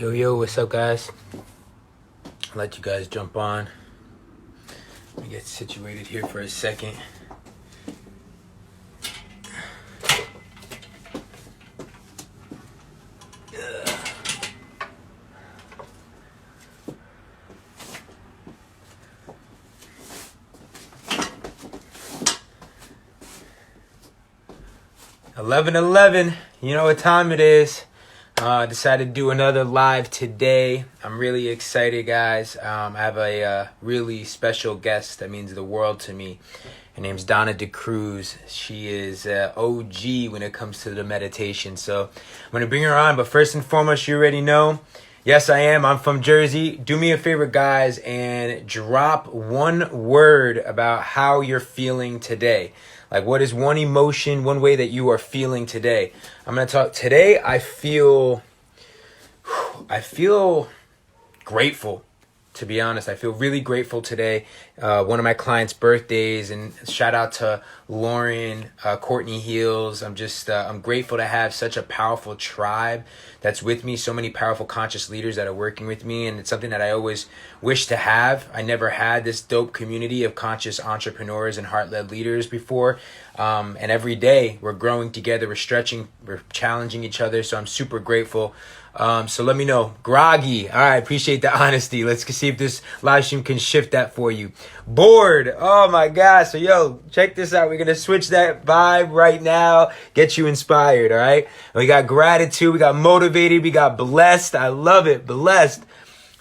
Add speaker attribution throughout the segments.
Speaker 1: Yo, what's up, guys? I'll let you guys jump on. Let me get situated here for a second. $11:11. You know what time it is. Decided to do another live today. I'm really excited, guys. I have a really special guest that means the world to me. Her name's Donna Cruz. She is OG when it comes to the meditation. So I'm going to bring her on. But first and foremost, you already know, yes, I am. I'm from Jersey. Do me a favor, guys, and drop one word about how you're feeling today. Like, what is one emotion, one way that you are feeling today? I'm going to talk today. I feel grateful, to be honest. I feel really grateful today. One of my clients' birthdays, and shout out to Lauren, Courtney Heels. I'm grateful to have such a powerful tribe that's with me. So many powerful conscious leaders that are working with me. And it's something that I always wish to have. I never had this dope community of conscious entrepreneurs and heart-led leaders before. And every day we're growing together, we're stretching, we're challenging each other. So I'm super grateful. So let me know. Groggy. All right. Appreciate the honesty. Let's see if this live stream can shift that for you. Bored. Oh my gosh. So yo, check this out. We're going to switch that vibe right now. Get you inspired. All right. We got gratitude. We got motivated. We got blessed. I love it. Blessed.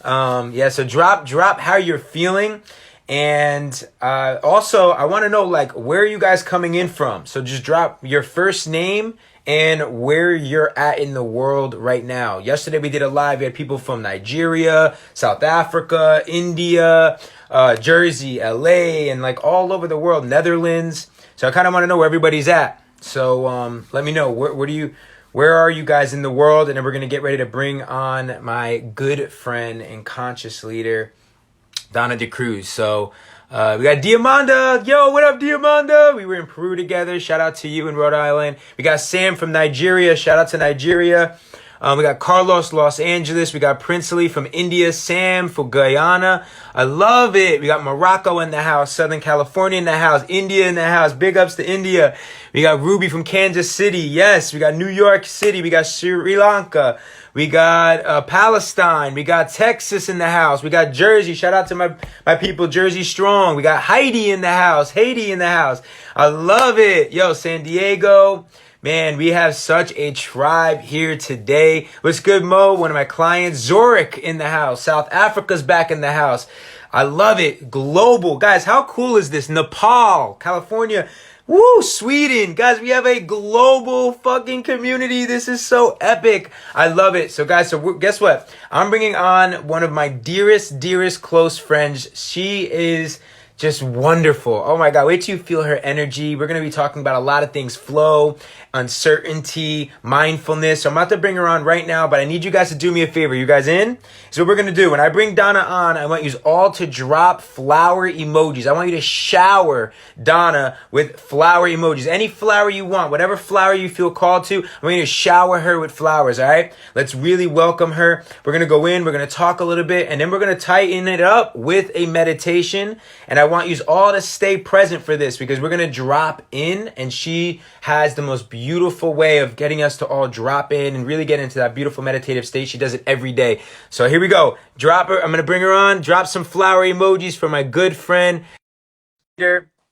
Speaker 1: So drop how you're feeling. And also, I want to know, like, where are you guys coming in from? So just drop your first name and where you're at in the world right now. Yesterday we did a live. We had people from Nigeria, South Africa, India, Jersey, LA, and like all over the world, Netherlands. So I kind of want to know where everybody's at. So let me know, where are you guys in the world? And then we're going to get ready to bring on my good friend and conscious leader, Donna Cruz. So we got Diamanda. Yo, what up, Diamanda? We were in Peru together. Shout out to you in Rhode Island. We got Sam from Nigeria. Shout out to Nigeria. We got Carlos, Los Angeles. We got Princely from India. Sam from Guyana. I love it. We got Morocco in the house. Southern California in the house. India in the house. Big ups to India. We got Ruby from Kansas City. Yes. We got New York City. We got Sri Lanka. We got Palestine. We got Texas in the house. We got Jersey. Shout out to my people, Jersey Strong. We got Heidi in the house. Haiti in the house. I love it. Yo, San Diego. Man, we have such a tribe here today. What's good, Mo? One of my clients. Zurich in the house. South Africa's back in the house. I love it. Global. Guys, how cool is this? Nepal, California. Woo, Sweden. Guys, we have a global fucking community. This is so epic. I love it. So guys, guess what? I'm bringing on one of my dearest close friends. She is just wonderful. Oh my God, wait till you feel her energy. We're going to be talking about a lot of things: flow, uncertainty, mindfulness. So I'm about to bring her on right now, but I need you guys to do me a favor. You guys in? So what we're going to do, when I bring Donna on, I want you all to drop flower emojis. I want you to shower Donna with flower emojis. Any flower you want, whatever flower you feel called to, I want you to shower her with flowers, all right? Let's really welcome her. We're going to go in, we're going to talk a little bit, and then we're going to tighten it up with a meditation. And I want you all to stay present for this because we're going to drop in, and she has the most beautiful way of getting us to all drop in and really get into that beautiful meditative state. She does it every day. So here we go. Drop her. I'm going to bring her on. Drop some flower emojis for my good friend,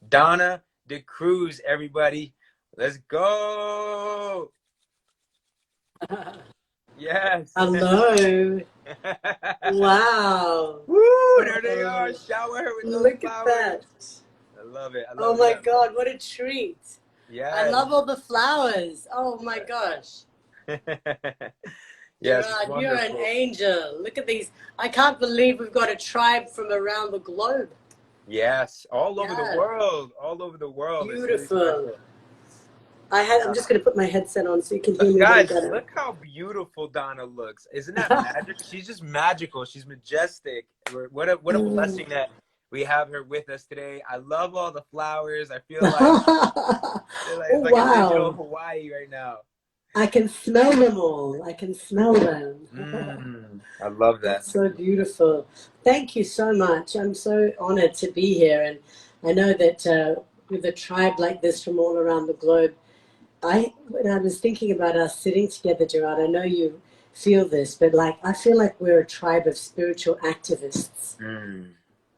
Speaker 1: Donna Cruz, everybody. Let's go. Yes.
Speaker 2: Hello. Wow.
Speaker 1: Woo, there they are. Shower her with those
Speaker 2: Look
Speaker 1: flowers.
Speaker 2: at that.
Speaker 1: I love it.
Speaker 2: Oh my God, what a treat.
Speaker 1: Yeah.
Speaker 2: I love all the flowers. Oh my gosh.
Speaker 1: Yes,
Speaker 2: Gerard, you're an angel. Look at these. I can't believe we've got a tribe from around the globe.
Speaker 1: Yes, all over the world. All over the world.
Speaker 2: Beautiful. I'm just going to put my headset on so you can hear me
Speaker 1: guys,
Speaker 2: better.
Speaker 1: Look how beautiful Donna looks. Isn't that magic? She's just magical. She's majestic. What a blessing that we have her with us today. I love all the flowers. I feel like, it's like a digital Hawaii right now.
Speaker 2: I can smell them all. I can smell them.
Speaker 1: I love that.
Speaker 2: That's so beautiful. Thank you so much. I'm so honored to be here. And I know that with a tribe like this from all around the globe, when I was thinking about us sitting together, Gerard, I know you feel this, but like I feel like we're a tribe of spiritual activists.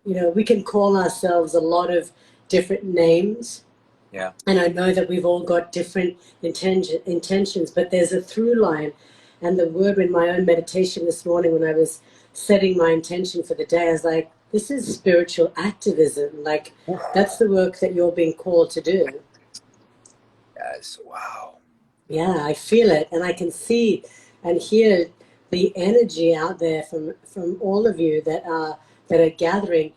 Speaker 2: You know, we can call ourselves a lot of different names.
Speaker 1: Yeah.
Speaker 2: And I know that we've all got different intentions, but there's a through line. And the word in my own meditation this morning, when I was setting my intention for the day, I was like, this is spiritual activism. Like, that's the work that you're being called to do.
Speaker 1: Yes. Wow.
Speaker 2: Yeah, I feel it. And I can see and hear the energy out there from all of you that are gathering.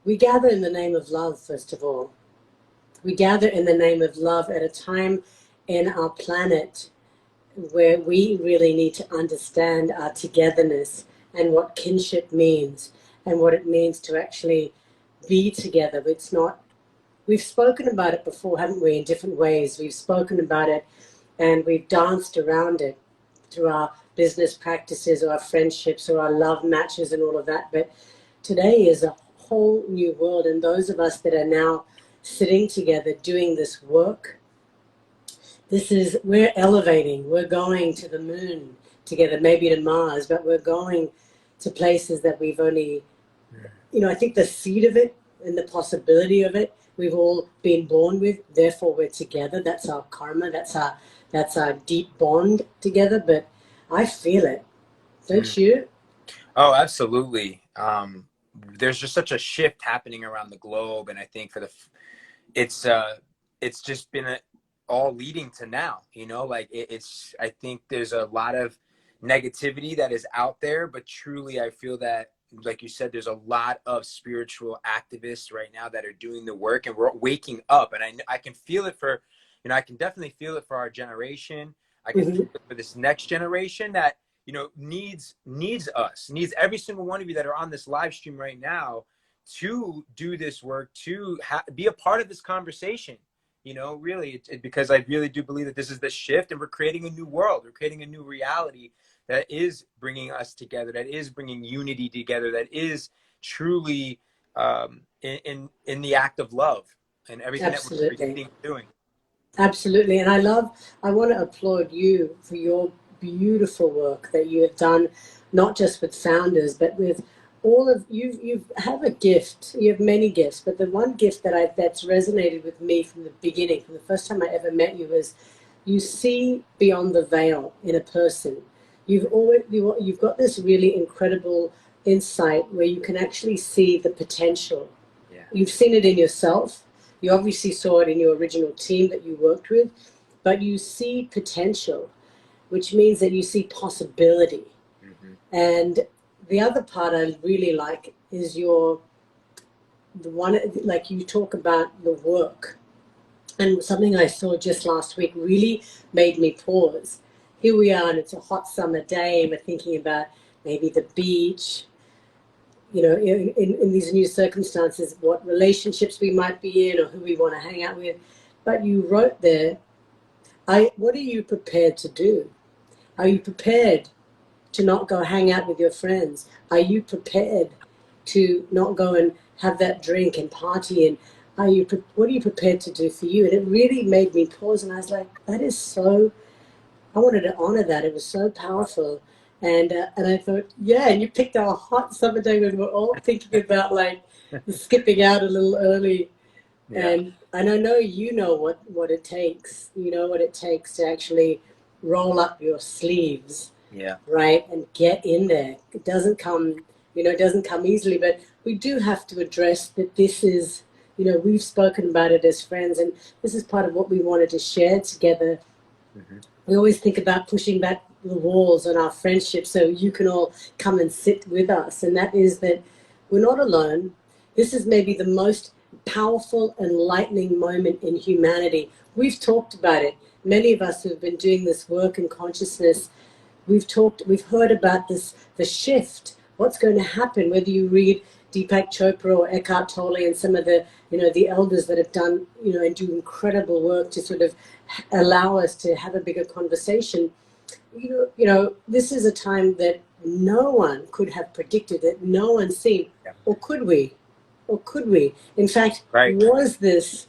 Speaker 2: We gather in the name of love, first of all. We gather in the name of love at a time in our planet where we really need to understand our togetherness and what kinship means and what it means to actually be together. It's not, we've spoken about it before, haven't we, in different ways. We've spoken about it and we've danced around it through our business practices or our friendships or our love matches and all of that. But today is a whole new world, and those of us that are now sitting together doing this work, we're elevating, we're going to the moon together, maybe to Mars, but we're going to places that we've only, you know, I think the seed of it and the possibility of it, we've all been born with, therefore we're together. That's our karma, that's our deep bond together. But I feel it, don't you?
Speaker 1: Oh, absolutely. There's just such a shift happening around the globe, and I think it's just been all leading to now. You know, like I think there's a lot of negativity that is out there, but truly, I feel that, like you said, there's a lot of spiritual activists right now that are doing the work, and we're waking up. And I can feel it for, you know, I can definitely feel it for our generation. I can feel it for this next generation that, you know, needs every single one of you that are on this live stream right now to do this work, to be a part of this conversation. You know, really, because I really do believe that this is the shift, and we're creating a new world. We're creating a new reality that is bringing us together, that is bringing unity together, that is truly in the act of love and everything that we're doing.
Speaker 2: Absolutely. And I want to applaud you for your beautiful work that you have done, not just with founders, but with all of you have a gift. You have many gifts, but the one gift that's resonated with me from the beginning, from the first time I ever met you, was you see beyond the veil in a person. You've got this really incredible insight where you can actually see the potential.
Speaker 1: Yeah.
Speaker 2: You've seen it in yourself. You obviously saw it in your original team that you worked with, but you see potential, which means that you see possibility. And the other part I really like is the one, like you talk about the work. And something I saw just last week really made me pause. Here we are, and it's a hot summer day, and we're thinking about maybe the beach, you know, in these new circumstances, what relationships we might be in or who we want to hang out with. But you wrote there, what are you prepared to do? Are you prepared to not go hang out with your friends? Are you prepared to not go and have that drink and party? And what are you prepared to do for you? And it really made me pause, and I was like, that is so, I wanted to honor that. It was so powerful. And I thought, yeah, and you picked our hot summer day when we're all thinking about like skipping out a little early. Yeah. And I know you know what it takes. You know what it takes to actually roll up your sleeves.
Speaker 1: Yeah.
Speaker 2: Right. And get in there. It doesn't come easily, but we do have to address that this is, you know, we've spoken about it as friends, and this is part of what we wanted to share together. We always think about pushing back the walls on our friendship so you can all come and sit with us. And that is that we're not alone. This is maybe the most powerful, enlightening moment in humanity. We've talked about it. Many of us who've been doing this work in consciousness, we've heard about this, the shift, what's going to happen, whether you read Deepak Chopra or Eckhart Tolle and some of the, the elders that have done, and do incredible work to sort of allow us to have a bigger conversation. This is a time that no one could have predicted, that no one's seen, or could we? Or could we? In fact, was this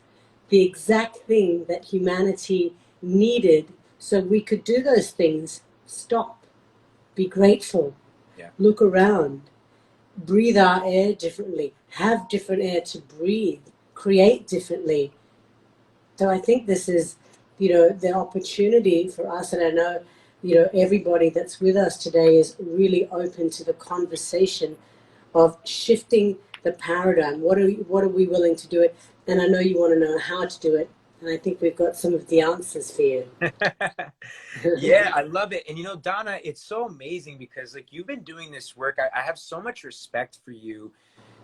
Speaker 2: the exact thing that humanity needed so we could do those things? Stop, be grateful, look around, breathe our air differently, have different air to breathe, create differently. So I think this is, the opportunity for us, and I know, everybody that's with us today is really open to the conversation of shifting the paradigm. What are we willing to do it? And I know you want to know how to do it. And I think we've got some of the answers for you.
Speaker 1: Yeah, I love it. And Donna, it's so amazing because like you've been doing this work. I have so much respect for you.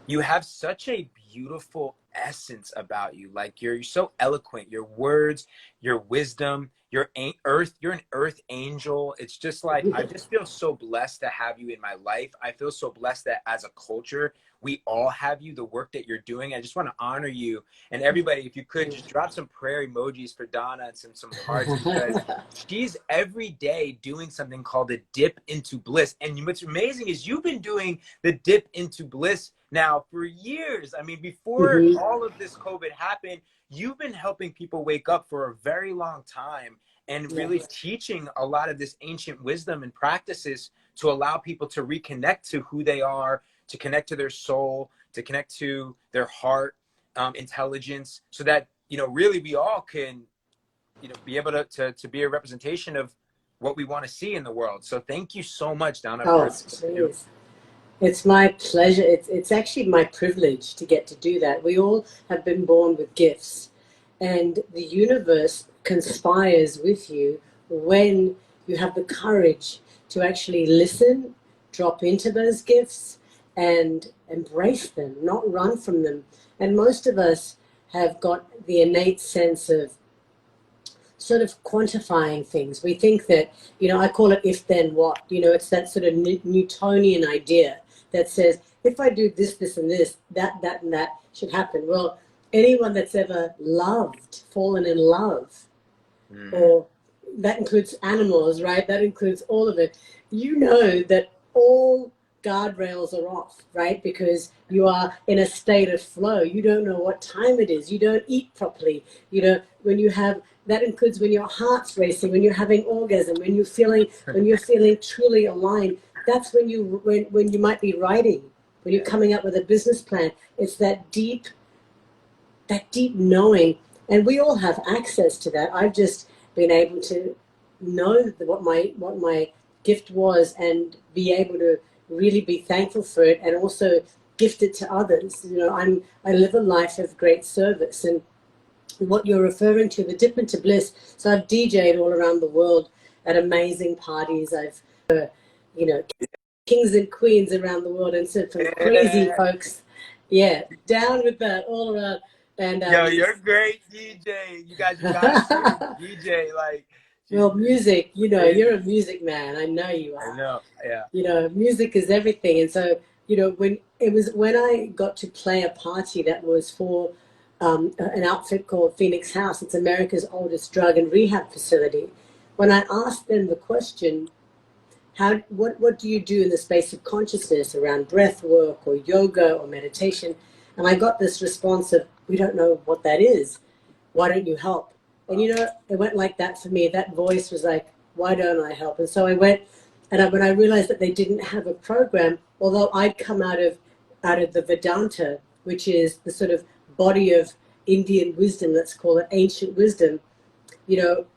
Speaker 1: You have such a beautiful essence about you. Like you're so eloquent, your words, your wisdom, you're an earth angel. It's just like, I just feel so blessed to have you in my life. I feel so blessed that as a culture, we all have you, the work that you're doing. I just want to honor you. And everybody, if you could just drop some prayer emojis for Donna and some hearts, because she's every day doing something called a dip into bliss. And what's amazing is you've been doing the dip into bliss now for years. I mean, before all of this COVID happened, you've been helping people wake up for a very long time and really teaching a lot of this ancient wisdom and practices to allow people to reconnect to who they are, to connect to their soul, to connect to their heart, intelligence, so that, really we all can, be able to be a representation of what we want to see in the world. So thank you so much, Donna.
Speaker 2: It's my pleasure. It's actually my privilege to get to do that. We all have been born with gifts, and the universe conspires with you when you have the courage to actually listen, drop into those gifts, and embrace them, not run from them. And most of us have got the innate sense of sort of quantifying things. We think that, I call it if then what, it's that sort of Newtonian idea that says, if I do this, this, and this, that, and that should happen. Well, anyone that's ever loved, fallen in love, or that includes animals, right? That includes all of it. You know that all guardrails are off, right? Because you are in a state of flow. You don't know what time it is. You don't eat properly. When you have, that includes when your heart's racing, when you're having orgasm, when you're feeling truly aligned. That's when you might be writing, when you're coming up with a business plan. It's that deep knowing, and we all have access to that. I've just been able to know what my gift was and be able to really be thankful for it, and also gift it to others. I live a life of great service, and what you're referring to, the dip into bliss. So I've DJ'd all around the world at amazing parties. I've kings and queens around the world, and some crazy folks. Yeah, down with that all around. And
Speaker 1: yo, you're a great DJ. You guys got DJ like.
Speaker 2: Well, music, you're a music man. I know you are.
Speaker 1: I know, yeah.
Speaker 2: Music is everything. And so, when I got to play a party that was for an outfit called Phoenix House. It's America's oldest drug and rehab facility. When I asked them the question, what do you do in the space of consciousness around breath work or yoga or meditation? And I got this response of, we don't know what that is. Why don't you help? And it went like that for me. That voice was like, why don't I help? And so I went, and when I realized that they didn't have a program, although I'd come out of the Vedanta, which is the sort of body of Indian wisdom, let's call it ancient wisdom,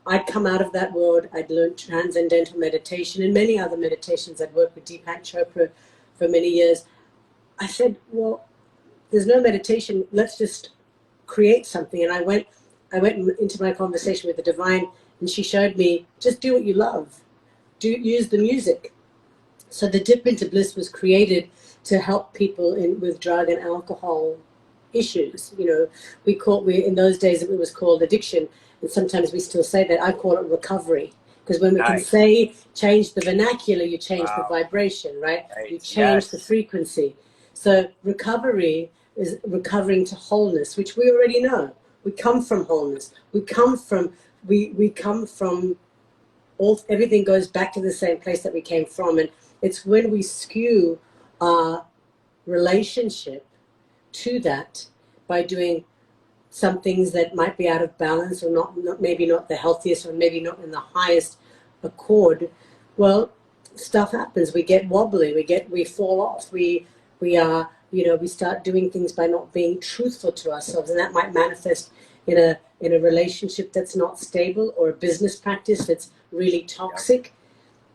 Speaker 2: I'd come out of that world. I'd learned transcendental meditation and many other meditations. I'd worked with Deepak Chopra for many years. I said, well, there's no meditation. Let's just create something. And I went into my conversation with the divine, and she showed me, just do what you love. Use the music. So the Dip into Bliss was created to help people with drug and alcohol issues. In those days it was called addiction, and sometimes we still say that. I call it recovery, because when we can say change the vernacular, you change the vibration, right? You change the frequency. So recovery is recovering to wholeness, which we already know. We come from wholeness. We come from everything goes back to the same place that we came from. And it's when we skew our relationship to that by doing some things that might be out of balance or not maybe not the healthiest or maybe not in the highest accord, well, stuff happens. We get wobbly, we fall off, we are, we start doing things by not being truthful to ourselves, and that might manifest in a relationship that's not stable, or a business practice that's really toxic.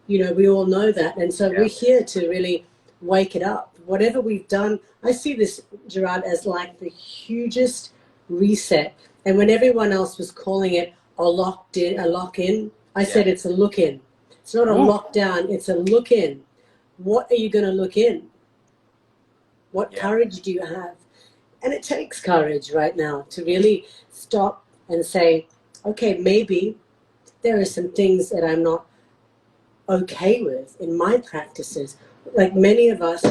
Speaker 2: We all know that. And so we're here to really wake it up. Whatever we've done, I see this, Gerard, as like the hugest reset. And when everyone else was calling it a lock-in, I said it's a look-in. It's not a lockdown, it's a look-in. What are you going to look in? What courage do you have? And it takes courage right now to really stop and say, okay, maybe there are some things that I'm not okay with in my practices. Like many of us,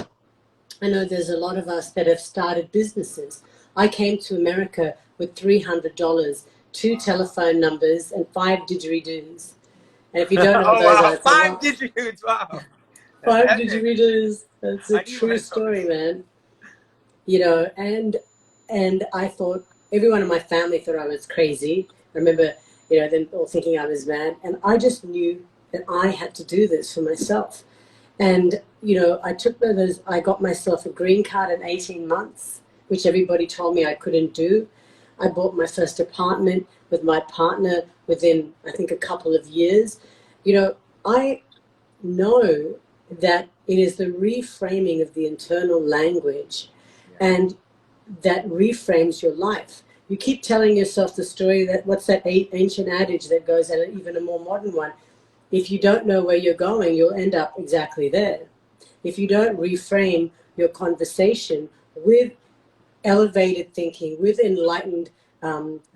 Speaker 2: I know there's a lot of us that have started businesses. I came to America with $300, 2 telephone numbers, and 5 didgeridoos. And if you don't know those are
Speaker 1: 5 didgeridoos, wow.
Speaker 2: 5 didgeridoos. That's a true story, man. And I thought, everyone in my family thought I was crazy. I remember, them all thinking I was mad. And I just knew that I had to do this for myself. And, I got myself a green card in 18 months, which everybody told me I couldn't do. I bought my first apartment with my partner within, I think, a couple of years. I know that it is the reframing of the internal language, and that reframes your life. You keep telling yourself the story that, what's that ancient adage that goes, and even a more modern one, if you don't know where you're going, you'll end up exactly there. If you don't reframe your conversation with elevated thinking, with enlightened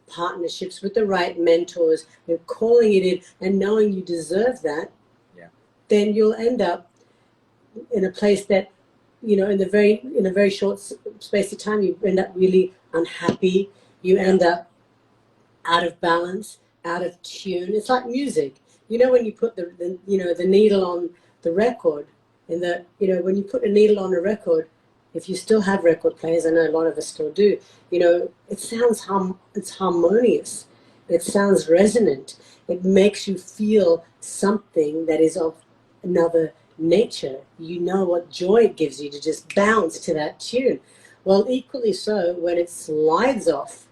Speaker 2: partnerships, with the right mentors, and calling it in and knowing you deserve that, then you'll end up in a place that, in a very short space of time, you end up really unhappy. You end up out of balance, out of tune. It's like music. When you put the needle on the record, when you put a needle on a record, if you still have record players, I know a lot of us still do, it sounds it's harmonious. It sounds resonant. It makes you feel something that is of another nature. What joy it gives you to just bounce to that tune. Well, equally so, when it slides off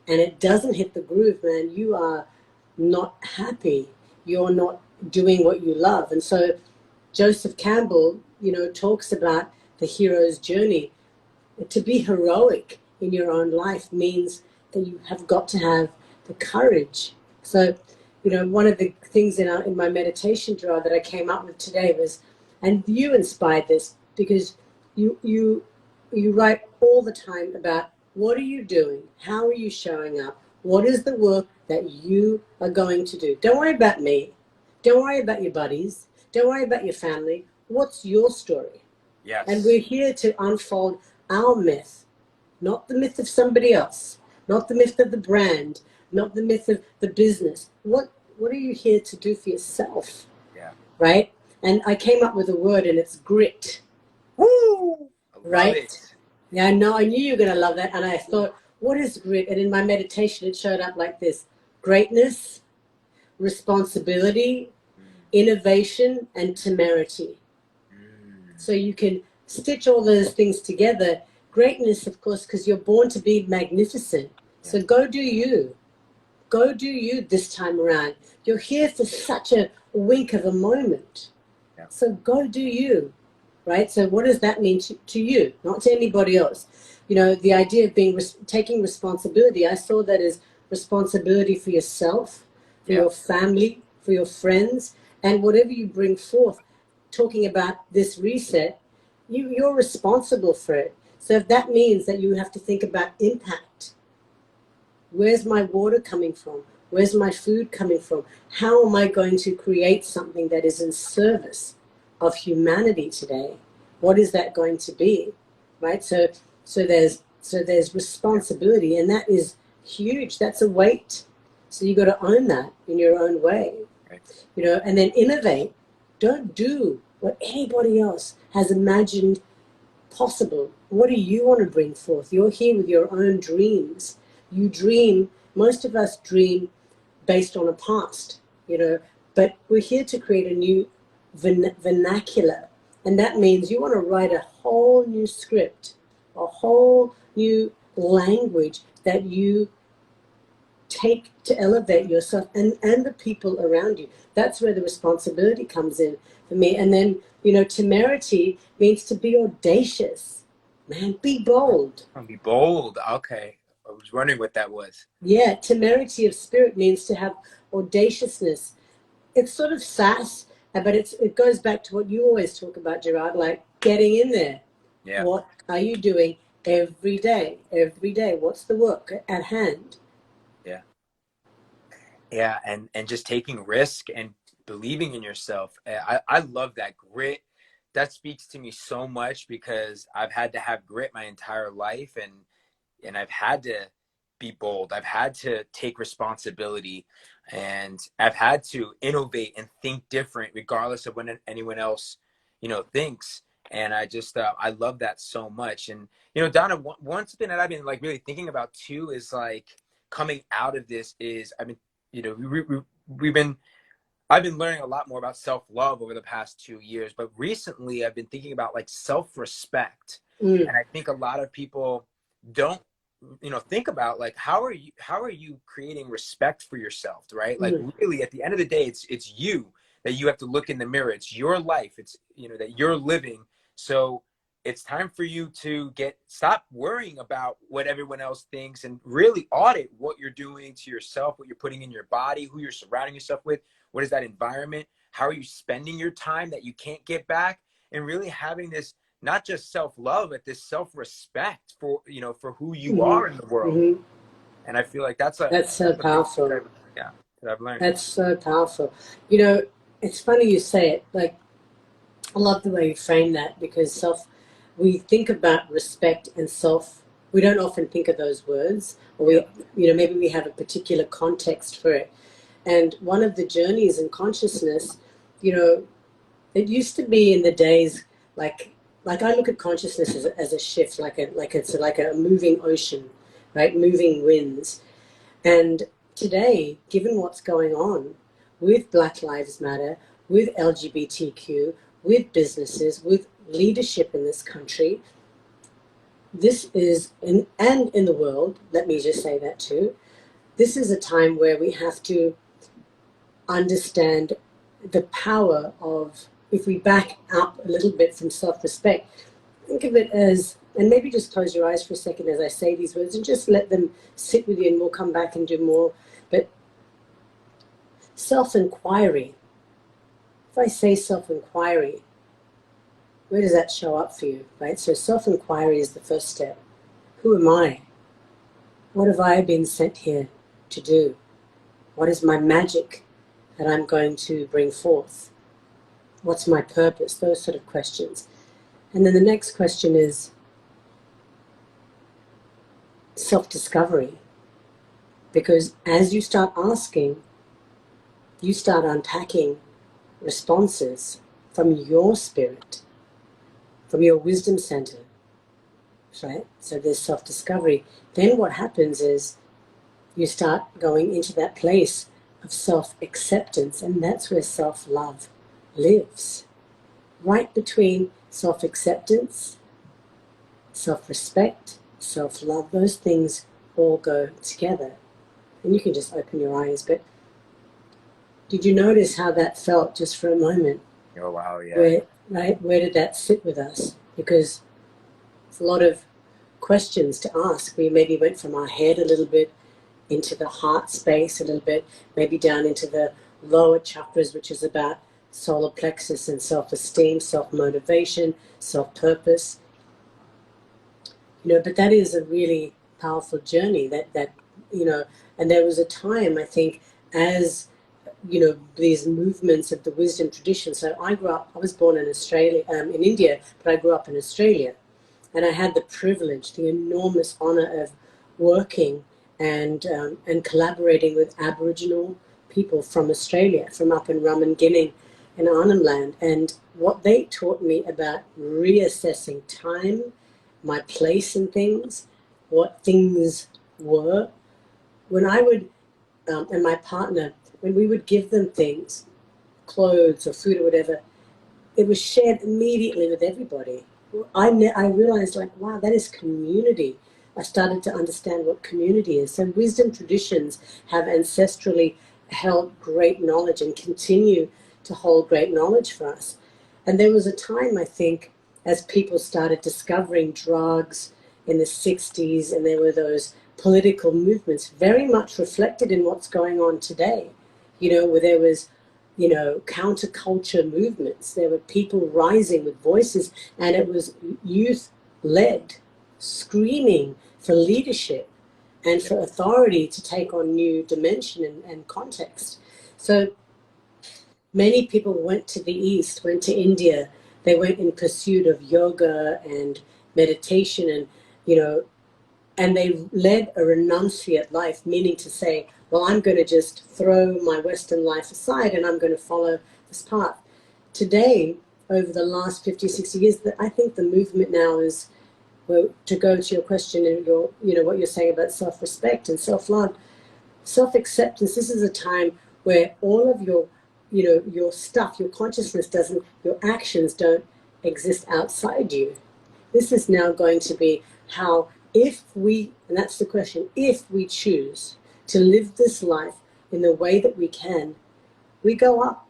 Speaker 2: and it doesn't hit the groove, man, you are not happy. You're not doing what you love. And so Joseph Campbell, talks about the hero's journey. To be heroic in your own life means that you have got to have the courage. So, one of the things in my meditation drawer that I came up with today was, and you inspired this, because you write all the time about what are you doing? How are you showing up? What is the work that you are going to do? Don't worry about me. Don't worry about your buddies. Don't worry about your family. What's your story?
Speaker 1: Yes.
Speaker 2: And we're here to unfold our myth, not the myth of somebody else, not the myth of the brand, not the myth of the business. What are you here to do for yourself?
Speaker 1: Yeah.
Speaker 2: Right? And I came up with a word, and it's grit.
Speaker 1: Woo!
Speaker 2: Right?
Speaker 1: It.
Speaker 2: Yeah, I know. I knew you were going to love that. And I thought, what is grit? And in my meditation, it showed up like this: greatness, responsibility, innovation, and temerity. So you can stitch all those things together. Greatness, of course, because you're born to be magnificent. So go do you. Go do you this time around. You're here for such a wink of a moment. So go do you. Right? So what does that mean to you, not to anybody else? The idea of taking responsibility, I saw that as responsibility for yourself, for your family, for your friends, and whatever you bring forth. Talking about this reset, you're responsible for it. So if that means that you have to think about impact, where's my water coming from? Where's my food coming from? How am I going to create something that is in service of humanity today? What is that going to be? right? So there's responsibility, and that is huge. That's a weight. So you got to own that in your own way,
Speaker 1: Right.
Speaker 2: and then innovate. Don't do what anybody else has imagined possible. What do you want to bring forth? You're here with your own dreams. You dream. Most of us dream based on a past, but we're here to create a new vernacular. And that means you want to write a whole new script, a whole new language that you take to elevate yourself and the people around you. That's where the responsibility comes in for me. And then, temerity means to be audacious. Man, be bold.
Speaker 1: Oh, be bold. Okay. I was wondering what that was.
Speaker 2: Yeah, temerity of spirit means to have audaciousness. It's sort of sass, but it goes back to what you always talk about, Gerard, like getting in there.
Speaker 1: Yeah.
Speaker 2: What are you doing every day? Every day. What's the work at hand?
Speaker 1: Yeah, and just taking risk and believing in yourself. I love that grit. That speaks to me so much because I've had to have grit my entire life, and I've had to be bold. I've had to take responsibility, and I've had to innovate and think different regardless of what anyone else, thinks. And I love that so much. And, Donna, one thing that I've been like really thinking about too is like coming out of this is I've been, I've been learning a lot more about self-love over the past 2 years, but recently I've been thinking about like self-respect. And I think a lot of people don't, think about like, how are you creating respect for yourself, right? Like really at the end of the day, it's you that you have to look in the mirror. It's your life. It's, that you're living. So it's time for you to stop worrying about what everyone else thinks and really audit what you're doing to yourself, what you're putting in your body, who you're surrounding yourself with. What is that environment? How are you spending your time that you can't get back? And really having this, not just self-love, but this self-respect for, for who you are in the world. And I feel like that's
Speaker 2: so powerful.
Speaker 1: That I've learned.
Speaker 2: That's so powerful. It's funny you say it. Like, I love the way you frame that, because we think about respect and self. We don't often think of those words, or maybe we have a particular context for it. And one of the journeys in consciousness, it used to be in the days like I look at consciousness as a shift, like it's like a moving ocean, right? Moving winds. And today, given what's going on with Black Lives Matter, with LGBTQ, with businesses, with leadership in this country, this is, and in the world, let me just say that too, this is a time where we have to understand the power of, if we back up a little bit from self-respect, think of it as, and maybe just close your eyes for a second as I say these words and just let them sit with you, and we'll come back and do more. But self-inquiry, if I say self-inquiry, where does that show up for you, right? So self-inquiry is the first step. Who am I? What have I been sent here to do? What is my magic that I'm going to bring forth? What's my purpose? Those sort of questions. And then the next question is self-discovery. Because as you start asking, you start unpacking responses from your spirit, from your wisdom center, right? So there's self-discovery. Then what happens is you start going into that place of self-acceptance, and that's where self-love lives. Right between self-acceptance, self-respect, self-love, those things all go together. And you can just open your eyes, but did you notice how that felt just for a moment?
Speaker 1: Oh, wow, yeah.
Speaker 2: Where did that sit with us? Because it's a lot of questions to ask. We maybe went from our head a little bit into the heart space a little bit, maybe down into the lower chakras, which is about solar plexus and self-esteem, self-motivation, self-purpose. But that is a really powerful journey that and there was a time, I think, as these movements of the wisdom tradition. So I was born in Australia, in India, but I grew up in Australia. And I had the privilege, the enormous honor of working and collaborating with Aboriginal people from Australia, from up in Ramingining and Arnhem Land. And what they taught me about reassessing time, my place in things, what things were. When I would, and my partner, when we would give them things, clothes or food or whatever, it was shared immediately with everybody. I realized, like, wow, that is community. I started to understand what community is. So wisdom traditions have ancestrally held great knowledge and continue to hold great knowledge for us. And there was a time, I think, as people started discovering drugs in the 60s, and there were those political movements very much reflected in what's going on today, where there was counterculture movements. There were people rising with voices, and it was youth-led, screaming for leadership and for authority to take on new dimension and context. So many people went to the East, went to India. They went in pursuit of yoga and meditation, and they led a renunciate life, meaning to say, well, I'm going to just throw my Western life aside and I'm going to follow this path. Today, over the last 50, 60 years, I think the movement now is, well, to go to your question and what you're saying about self-respect and self-love, self-acceptance. This is a time where all of your stuff, your consciousness your actions don't exist outside you. This is now going to be how, and that's the question, if we choose to live this life in the way that we can, we go up.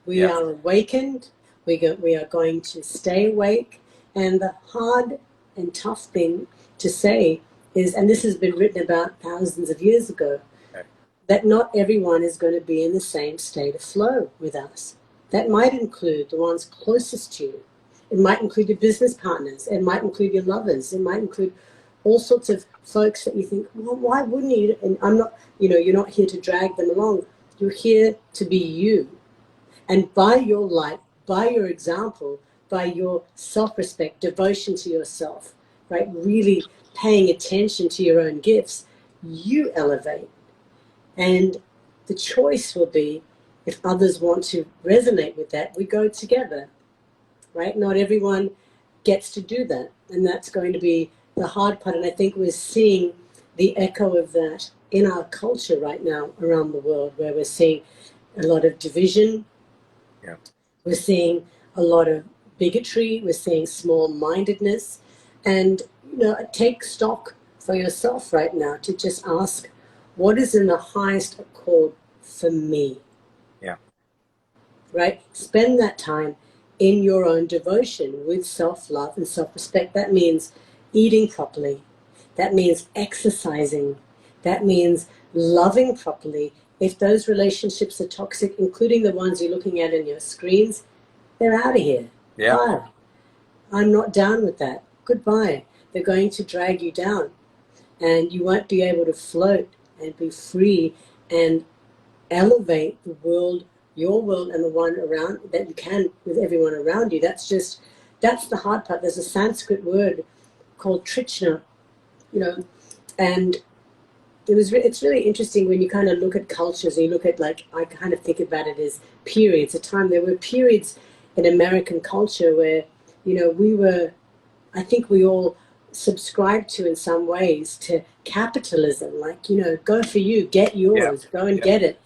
Speaker 2: We are awakened. We are going to stay awake. And the hard and tough thing to say is, and this has been written about thousands of years ago, that not everyone is going to be in the same state of flow with us. That might include the ones closest to you. It might include your business partners. It might include your lovers. It might include all sorts of folks that you think, well, why wouldn't you? And I'm not, you're not here to drag them along. You're here to be you. And by your light, by your example, by your self-respect, devotion to yourself, right? Really paying attention to your own gifts, you elevate. And the choice will be, if others want to resonate with that, we go together, right? Not everyone gets to do that. And that's going to be the hard part. And I think we're seeing the echo of that in our culture right now around the world, where we're seeing a lot of division.
Speaker 1: Yeah.
Speaker 2: We're seeing a lot of bigotry. We're seeing small-mindedness. And, take stock for yourself right now to just ask, what is in the highest accord for me?
Speaker 1: Yeah.
Speaker 2: Right? Spend that time in your own devotion with self-love and self-respect. That means eating properly. That means exercising. That means loving properly. If those relationships are toxic, including the ones you're looking at in your screens, they're out of here.
Speaker 1: Yeah.
Speaker 2: Bye. I'm not down with that. Goodbye. They're going to drag you down. And you won't be able to float and be free and elevate the world, your world, and the one around that you can with everyone around you. That's the hard part. There's a Sanskrit word called Trishna, and it's really interesting when you kind of look at cultures and you look at, like, I kind of think about it as periods. There were periods in American culture where, I think we all subscribed to, in some ways, to capitalism, like, go for you, get yours, go and get it,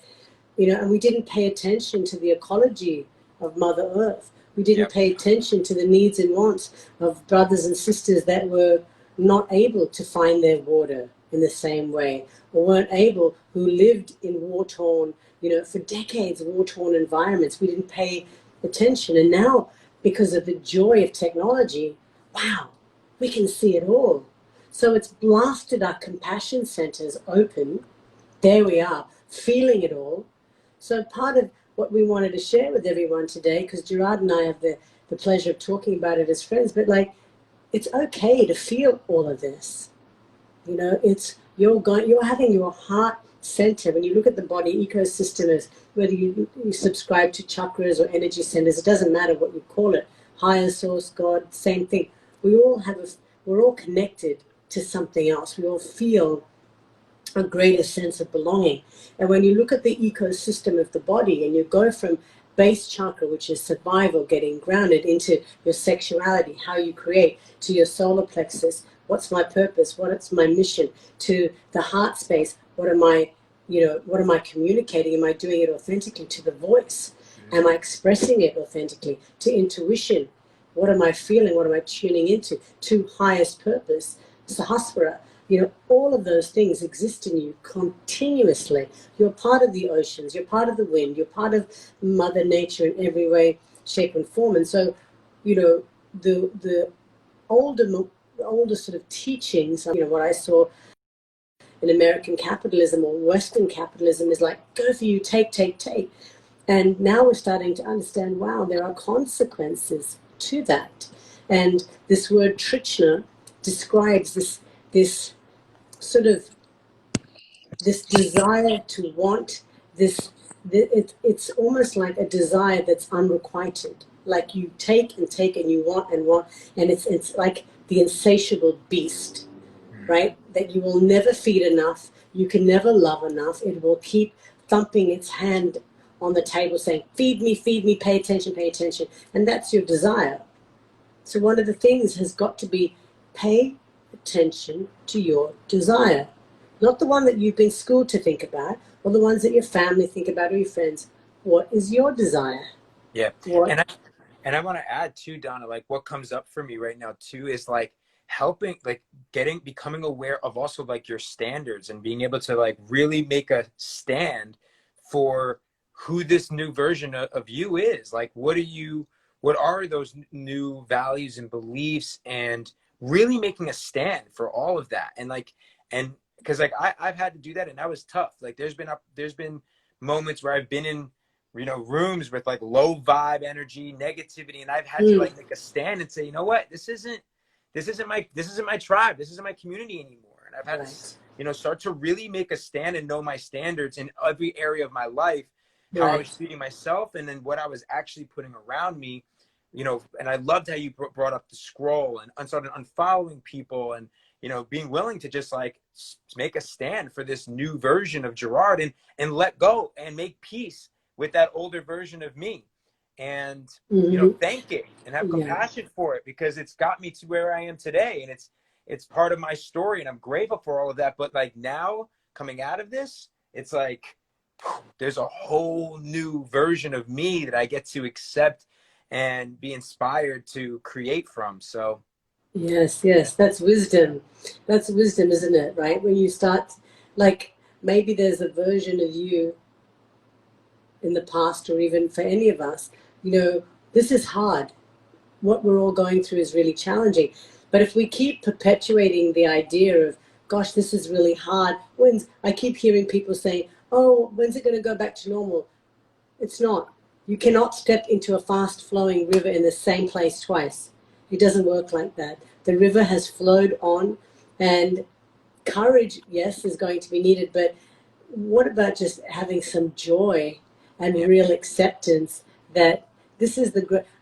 Speaker 2: and we didn't pay attention to the ecology of Mother Earth. We didn't pay attention to the needs and wants of brothers and sisters that were not able to find their water in the same way, or weren't able, who lived in war-torn, for decades, war-torn environments. We didn't pay attention. And now, because of the joy of technology, wow, we can see it all. So it's blasted our compassion centers open. There we are, feeling it all. So part of what we wanted to share with everyone today, because Gerard and I have the pleasure of talking about it as friends, but, like, it's okay to feel all of this. You're having your heart center. When you look at the body ecosystem, as whether you subscribe to chakras or energy centers, it doesn't matter what you call it, higher source, God, same thing. we all have we're all connected to something else. We all feel a greater sense of belonging. And when you look at the ecosystem of the body and you go from base chakra, which is survival, getting grounded, into your sexuality, how you create, to your solar plexus, what's my purpose, what's my mission, to the heart space, what am I, what am I communicating? Am I doing it authentically? To the voice, am I expressing it authentically? To intuition, what am I feeling? What am I tuning into? To highest purpose, Sahasrara. All of those things exist in you continuously. You're part of the oceans, you're part of the wind, you're part of Mother Nature in every way, shape, and form. And so, the older sort of teachings, what I saw in American capitalism or Western capitalism is like, go for you, take, take, take. And now we're starting to understand, wow, there are consequences to that. And this word Trishna describes this sort of this desire to want this. It's almost like a desire that's unrequited. Like you take and you want, and it's like the insatiable beast, right? That you will never feed enough, you can never love enough. It will keep thumping its hand on the table saying, feed me, pay attention, and that's your desire. So one of the things has got to be pay attention to your desire. Not the one that you've been schooled to think about, or the ones that your family think about, or your friends. What is your desire?
Speaker 1: Yeah.
Speaker 2: What?
Speaker 1: And I want to add too, Donna, like what comes up for me right now too is like helping, like becoming aware of also like your standards and being able to like really make a stand for who this new version of you is. Like, what are those new values and beliefs, and really making a stand for all of that. And because like I've had to do that, and that was tough. Like there's been moments where I've been in rooms with like low vibe energy, negativity, and I've had to like make a stand and say, you know what, this isn't my tribe, this isn't my community anymore. And I've had to start to really make a stand and know my standards in every area of my life, how I was treating myself, and then what I was actually putting around me. And I loved how you brought up the scroll and started unfollowing people, and being willing to just like make a stand for this new version of Gerard, and let go and make peace with that older version of me, and thank it and have compassion for it, because it's got me to where I am today, and it's part of my story, and I'm grateful for all of that. But like now coming out of this, it's like there's a whole new version of me that I get to accept and be inspired to create from. So
Speaker 2: Yes, that's wisdom. That's wisdom, isn't it? Right? When you start, like, maybe there's a version of you in the past, or even for any of us, this is hard. What we're all going through is really challenging. But if we keep perpetuating the idea of, gosh, this is really hard, I keep hearing people saying, oh, when's it going to go back to normal? It's not. You cannot step into a fast flowing river in the same place twice. It doesn't work like that. The river has flowed on, and courage, yes, is going to be needed, but what about just having some joy and real acceptance that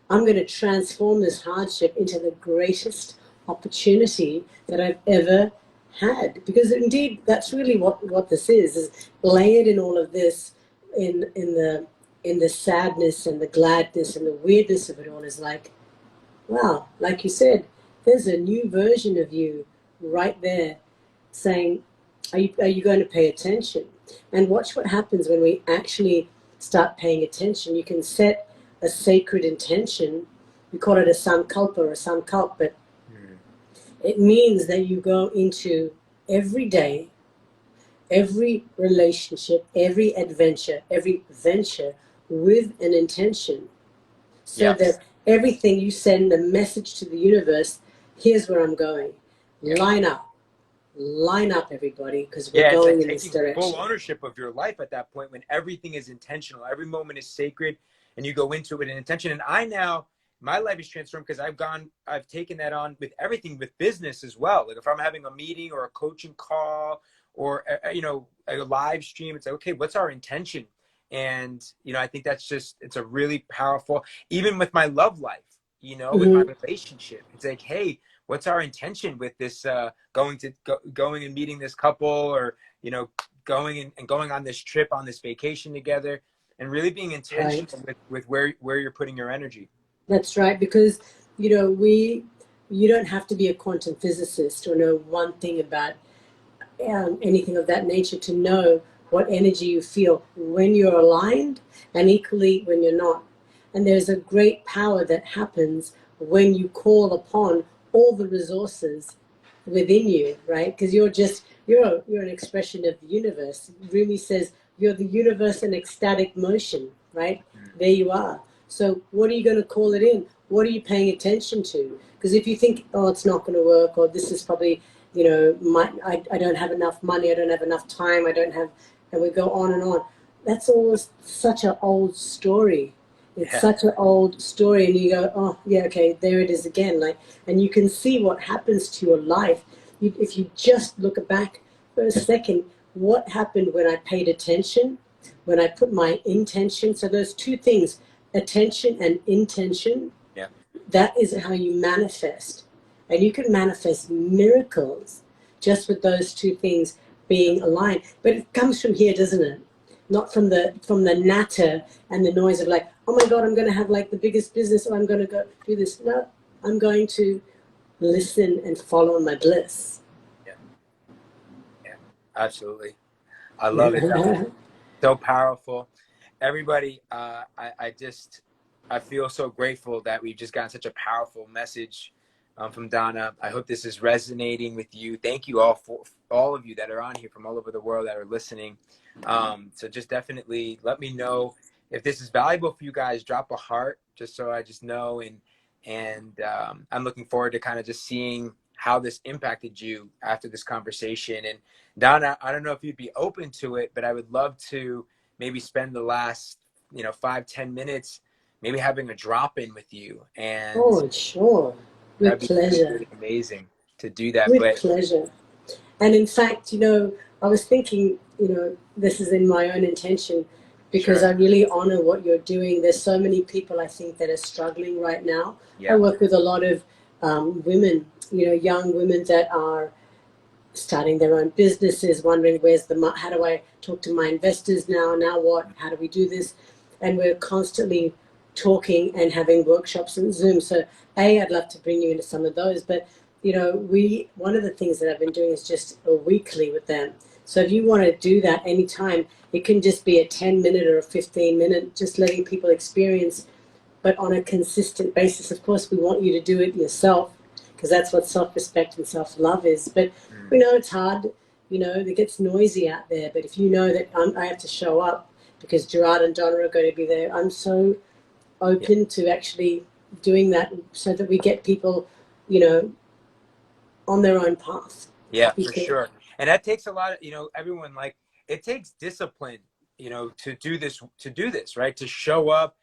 Speaker 2: I'm going to transform this hardship into the greatest opportunity that I've ever had? Because indeed, that's really what this is layered in all of this, in the sadness and the gladness and the weirdness of it all, is like, wow, like you said, there's a new version of you right there saying, are you going to pay attention? And watch what happens when we actually start paying attention. You can set a sacred intention. We call it a sankalpa or a sankalp, but it means that you go into every day, every relationship, every adventure, every venture with an intention. So that everything you send a message to the universe, here's where I'm going. Line up, everybody, because we're going in this direction.
Speaker 1: Full ownership of your life at that point, when everything is intentional, every moment is sacred, and you go into it with an intention. And my life is transformed because I've taken that on with everything, with business as well. Like if I'm having a meeting or a coaching call or a live stream, it's like, okay, what's our intention? And I think it's a really powerful, even with my love life, with my relationship, it's like, hey, what's our intention with this, going and meeting this couple, or, you know, going on this trip, on this vacation together, and really being
Speaker 2: Right.
Speaker 1: intentional with where you're putting your energy.
Speaker 2: That's right, because you don't have to be a quantum physicist or know one thing about anything of that nature to know what energy you feel when you're aligned and equally when you're not. And there's a great power that happens when you call upon all the resources within you, right? Because you're an expression of the universe. Rumi says you're the universe in ecstatic motion, right? There you are. So what are you going to call it in? What are you paying attention to? Because if you think, oh, it's not going to work, or this is probably, I don't have enough money, I don't have enough time, I don't have, and we go on and on. That's all such an old story. It's
Speaker 1: Yeah.
Speaker 2: such an old story, and you go, oh, yeah, okay, there it is again. Like, and you can see what happens to your life. If you just look back for a second, what happened when I paid attention, when I put my intention. So those two things, attention and intention,
Speaker 1: Yeah.
Speaker 2: that is how you manifest. And you can manifest miracles just with those two things being aligned. But it comes from here, doesn't it? Not from the natter and the noise of like, oh my God, I'm going to have like the biggest business, or I'm going to go do this. No, I'm going to listen and follow my bliss.
Speaker 1: Yeah. Yeah. Absolutely. I love it. So powerful. Everybody, I feel so grateful that we've just gotten such a powerful message from Donna. I hope this is resonating with you. Thank you all for all of you that are on here from all over the world that are listening. So just definitely let me know if this is valuable for you guys. Drop a heart, just so I just know. And I'm looking forward to kind of just seeing how this impacted you after this conversation. And Donna, I don't know if you'd be open to it, but I would love to maybe spend the last, 5-10 minutes maybe having a drop in with you. And
Speaker 2: Oh, sure. With
Speaker 1: that'd be really,
Speaker 2: pleasure.
Speaker 1: really amazing to do that.
Speaker 2: With
Speaker 1: But
Speaker 2: pleasure. And in fact, I was thinking, this is in my own intention because
Speaker 1: sure.
Speaker 2: I really honor what you're doing. There's so many people I think that are struggling right now. I
Speaker 1: Yeah.
Speaker 2: work with a lot of women, young women that are starting their own businesses, wondering how do I talk to my investors now? Now what? How do we do this? And we're constantly talking and having workshops and Zoom. So I'd love to bring you into some of those. But one of the things that I've been doing is just a weekly with them. So if you want to do that anytime, it can just be a 10-minute or a 15-minute, just letting people experience, but on a consistent basis. Of course, we want you to do it yourself, because that's what self-respect and self-love is. But we know it's hard. It gets noisy out there. But if you know that I have to show up because Gerard and Donna are going to be there, I'm so open to actually doing that so that we get people, on their own path.
Speaker 1: Yeah, for sure. And that takes a lot of, everyone, like, it takes discipline, to do this, right? To show up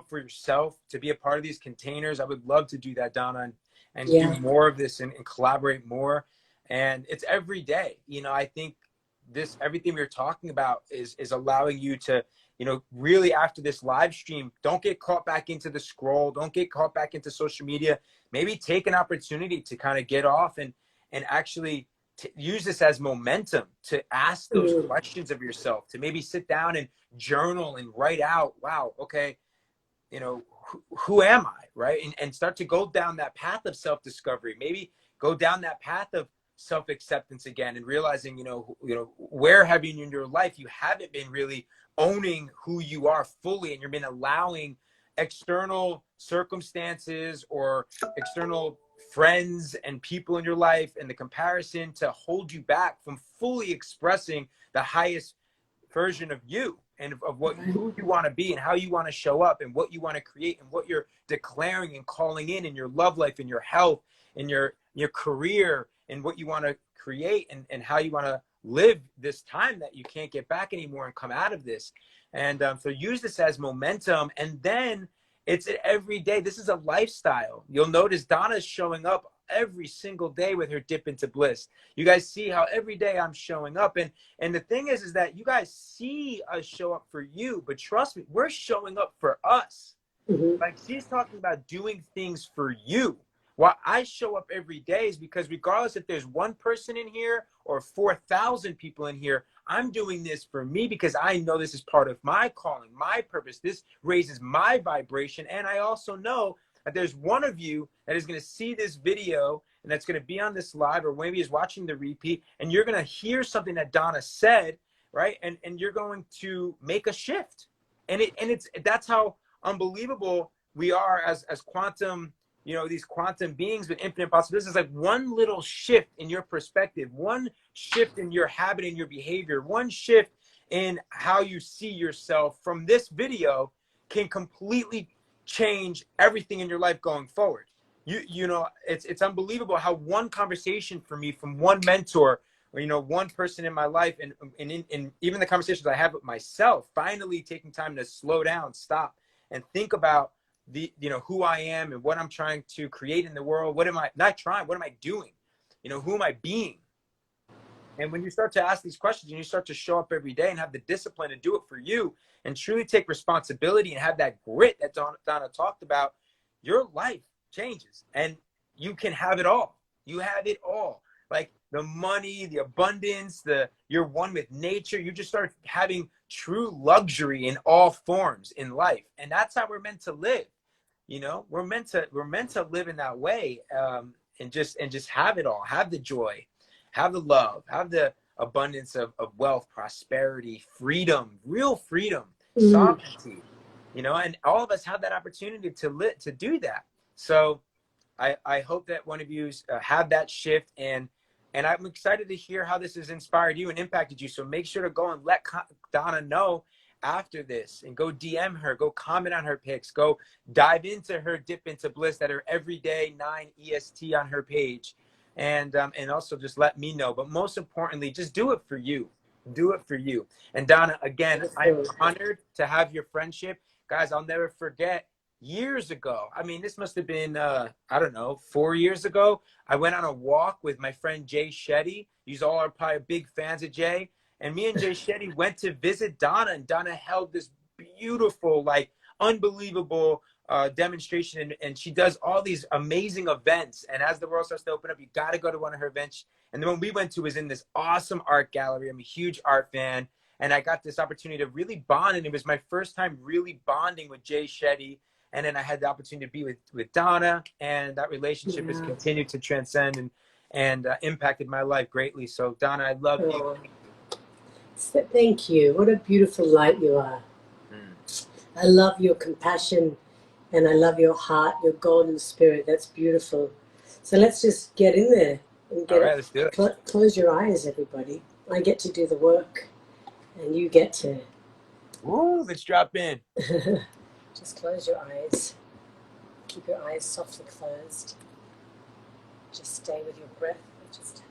Speaker 1: for yourself, to be a part of these containers. I would love to do that, Donna, and do more of this and collaborate more. And it's every day. I think everything we're talking about is allowing you to, really, after this live stream, don't get caught back into the scroll. Don't get caught back into social media. Maybe take an opportunity to kind of get off and actually use this as momentum to ask those questions of yourself, to maybe sit down and journal and write out, wow, okay, who am I, right? And start to go down that path of self-discovery, maybe go down that path of self-acceptance again, and realizing, where have you in your life you haven't been really owning who you are fully, and you've been allowing external circumstances or external friends and people in your life and the comparison to hold you back from fully expressing the highest version of you, and of who you want to be, and how you want to show up, and what you want to create, and what you're declaring and calling in your love life, in your health, in your career, and what you want to create, and how you want to live this time that you can't get back anymore and come out of this. And so use this as momentum, and then it's every day. This is a lifestyle. You'll notice Donna's showing up every single day with her dip into bliss. You guys see how every day I'm showing up, and the thing is that you guys see us show up for you, but trust me, we're showing up for us. Like, she's talking about doing things for you. why I show up every day is because regardless if there's one person in here or 4,000 people in here, I'm doing this for me because I know this is part of my calling, my purpose. This raises my vibration. And I also know that there's one of you that is going to see this video and that's going to be on this live, or maybe is watching the repeat, and you're going to hear something that Donna said, right? And you're going to make a shift. And that's how unbelievable we are as quantum, these quantum beings with infinite possibilities. This is like one little shift in your perspective, one shift in your habit and your behavior, one shift in how you see yourself from this video can completely change everything in your life going forward. It's unbelievable how one conversation for me from one mentor, or one person in my life, and even the conversations I have with myself, finally taking time to slow down, stop, and think about who I am and what I'm trying to create in the world. What am I not trying? What am I doing? Who am I being? And when you start to ask these questions and you start to show up every day and have the discipline to do it for you and truly take responsibility and have that grit that Donna talked about, your life changes and you can have it all. You have it all. Like the money, the abundance, you're one with nature. You just start having true luxury in all forms in life. And that's how we're meant to live. We're meant to live in that way, and just have it all, have the joy, have the love, have the abundance of wealth, prosperity, freedom, real freedom, sovereignty, and all of us have that opportunity to do that. So I hope that one of you have that shift, and I'm excited to hear how this has inspired you and impacted you. So make sure to go and let Donna know after this, and go DM her, go comment on her pics, go dive into her Dip Into Bliss that are every day 9 EST on her page, and also just let me know. But most importantly, just do it for you. Do it for you. And Donna, again, I'm honored to have your friendship. Guys, I'll never forget years ago. I mean, this must have been, I don't know, 4 years ago. I went on a walk with my friend Jay Shetty. You all are probably big fans of Jay. And me and Jay Shetty went to visit Donna, and Donna held this beautiful, like unbelievable demonstration. And she does all these amazing events. And as the world starts to open up, you got to go to one of her events. And the one we went to was in this awesome art gallery. I'm a huge art fan. And I got this opportunity to really bond. And it was my first time really bonding with Jay Shetty. And then I had the opportunity to be with Donna. And that relationship has continued to transcend and impacted my life greatly. So Donna, I love you.
Speaker 2: Thank you. What a beautiful light you are. I love your compassion, and I love your heart, your golden spirit. That's beautiful. So let's just get in there and
Speaker 1: All right, let's do it.
Speaker 2: Close your eyes, everybody. I get to do the work, and you get to.
Speaker 1: Woo, let's drop in.
Speaker 2: Just close your eyes. Keep your eyes softly closed. Just stay with your breath. Just.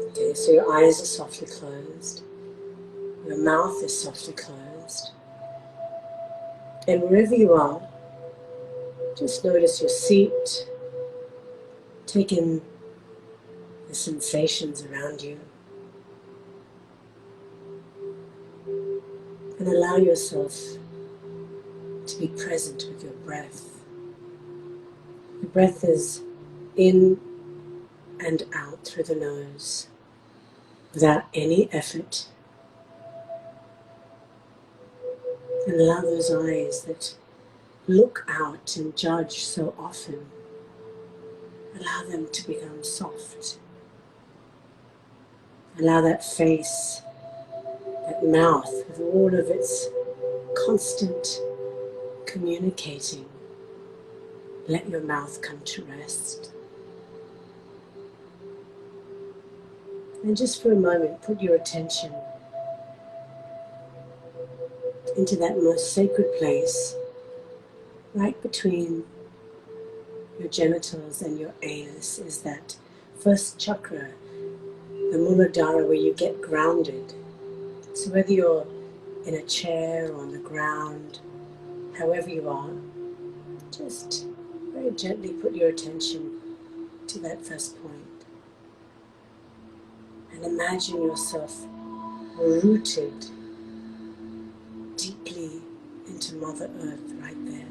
Speaker 2: Okay, so your eyes are softly closed. Your mouth is softly closed. And wherever you are, just notice your seat. Take in the sensations around you. And allow yourself to be present with your breath. The breath is in and out through the nose without any effort. And allow those eyes that look out and judge so often, allow them to become soft. Allow that face, that mouth with all of its constant communicating, let your mouth come to rest. And just for a moment, put your attention into that most sacred place, right between your genitals and your anus, is that first chakra, the Muladhara, where you get grounded. So whether you're in a chair or on the ground, however you are, just very gently put your attention to that first point. And imagine yourself rooted deeply into to Mother Earth right there.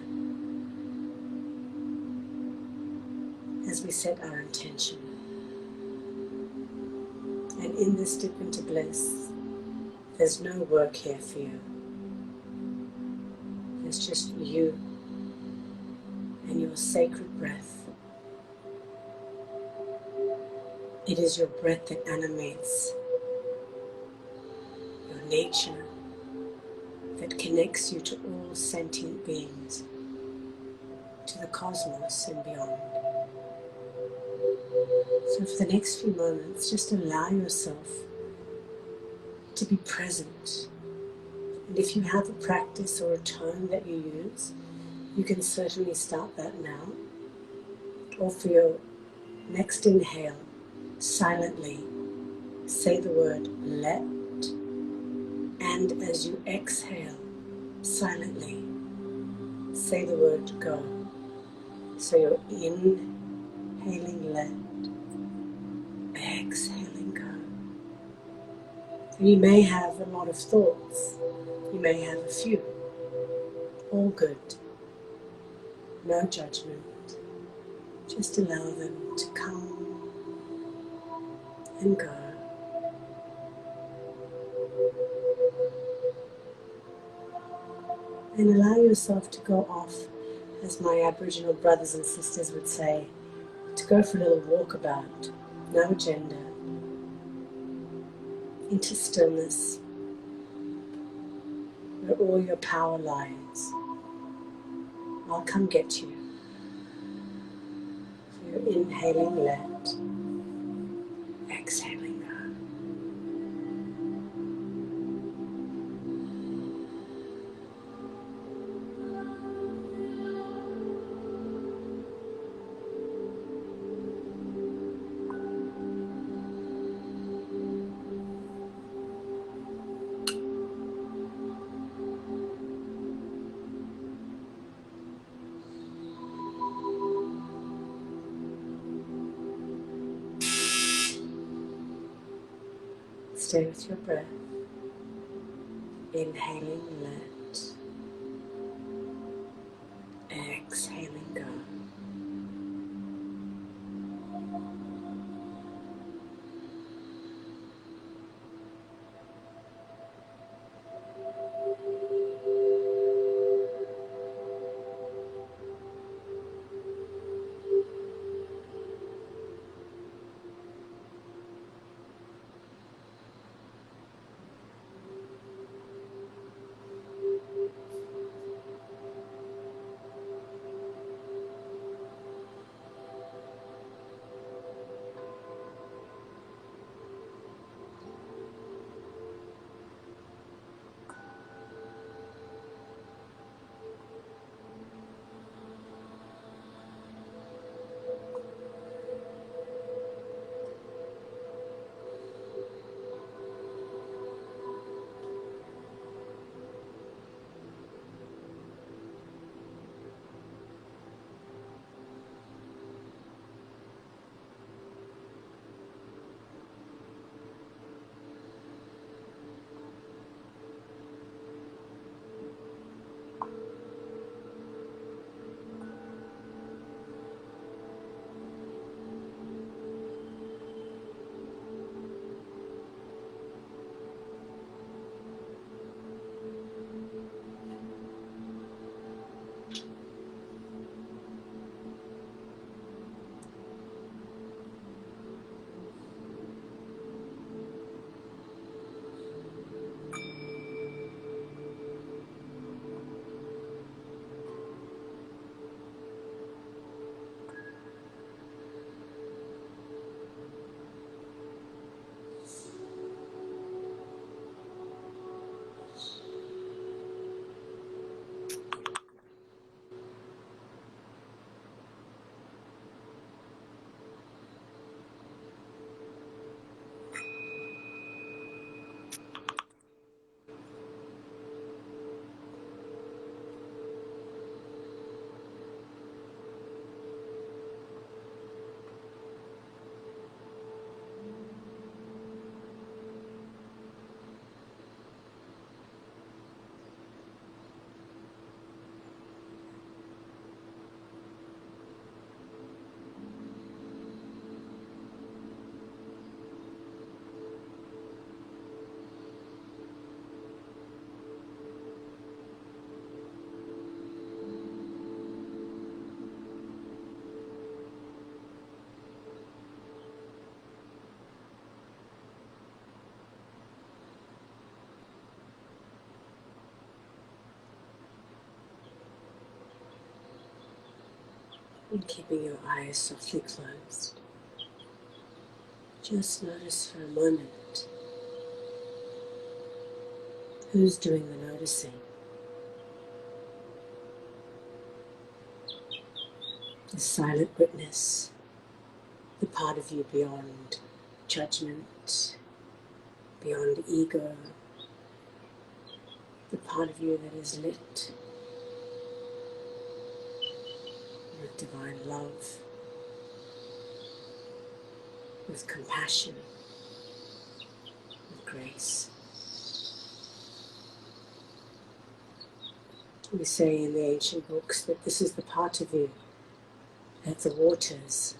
Speaker 2: As we set our intention. And in this dip into bliss, there's no work here for you. It's just you and your sacred breath. It is your breath that animates your nature, that connects you to all sentient beings, to the cosmos and beyond. So for the next few moments, just allow yourself to be present. And if you have a practice or a tone that you use, you can certainly start that now. Or for your next inhale, silently say the word let, and as you exhale, silently say the word go. So you're inhaling let, exhaling go. And you may have a lot of thoughts, you may have a few, all good, no judgment, just allow them to come and go. And allow yourself to go off, as my Aboriginal brothers and sisters would say, to go for a little walkabout, no agenda, into stillness, where all your power lies. I'll come get you. So you're inhaling let, exhaling go. Stay with your breath, inhaling let, exhaling go. And keeping your eyes softly closed, just notice for a moment who's doing the noticing. The silent witness, the part of you beyond judgment, beyond ego, the part of you that is lit with divine love, with compassion, with grace. We say in the ancient books that this is the part of you that the waters